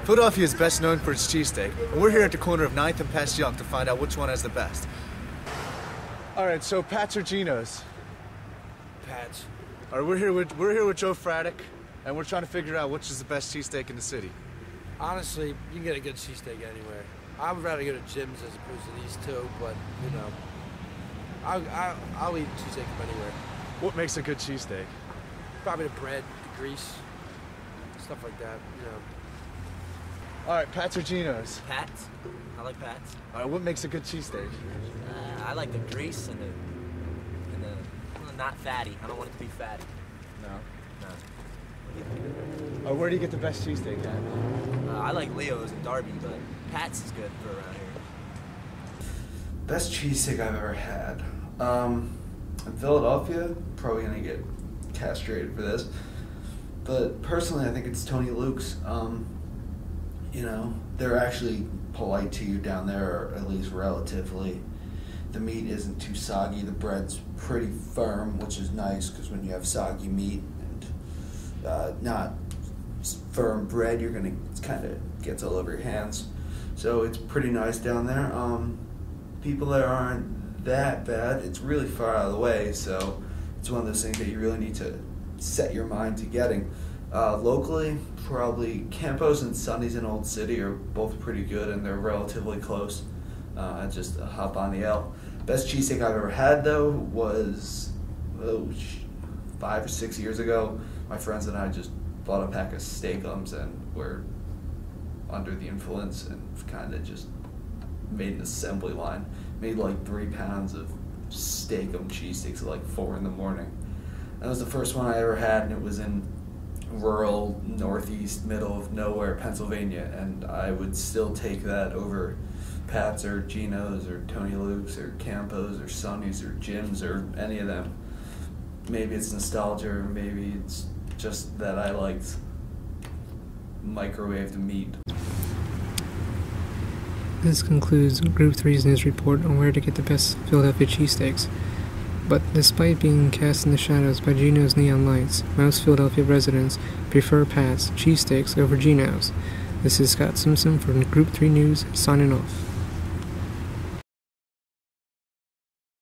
Philadelphia is best known for its cheesesteak, and we're here at the corner of 9th and Passyunk to find out which one has the best. Alright, so Pat's or Geno's? Pat's. Alright, we're here with Joe Fraddick, and we're trying to figure out which is the best cheesesteak in the city. Honestly, you can get a good cheesesteak anywhere. I would rather go to Jim's as opposed to these two, but, you know, I'll eat cheesesteak from anywhere. What makes a good cheesesteak? Probably the bread, the grease, stuff like that, you know. Alright, Pat's or Geno's? Pat's. I like Pat's. Alright, what makes a good cheesesteak? I like the grease and the not fatty. I don't want it to be fatty. No. No. Where do you get the best cheesesteak at? I like Leo's and Darby, but Pat's is good for around here. Best cheesesteak I've ever had. In Philadelphia, probably gonna get castrated for this, but personally I think it's Tony Luke's. You know, they're actually polite to you down there, or at least relatively. The meat isn't too soggy, the bread's pretty firm, which is nice, because when you have soggy meat and not firm bread, it kind of gets all over your hands. So it's pretty nice down there. People there aren't that bad. It's really far out of the way, so it's one of those things that you really need to set your mind to getting. Locally, probably Campos and Sonny's in Old City are both pretty good, and they're relatively close. Just hop on the L. Best cheesesteak I've ever had, though, was 5 or 6 years ago. My friends and I just bought a pack of Steakums and were under the influence and kind of just made an assembly line. Made like 3 pounds of Steakum cheesesteaks at like 4 in the morning. That was the first one I ever had, and it was in rural, northeast, middle of nowhere, Pennsylvania, and I would still take that over Pat's or Geno's or Tony Luke's or Campos or Sonny's or Jim's or any of them. Maybe it's nostalgia, or maybe it's just that I liked microwaved meat. This concludes Group 3's news report on where to get the best Philadelphia cheesesteaks. But despite being cast in the shadows by Geno's neon lights, most Philadelphia residents prefer Pat's cheesesteaks over Geno's. This is Scott Simpson from Group 3 News, signing off.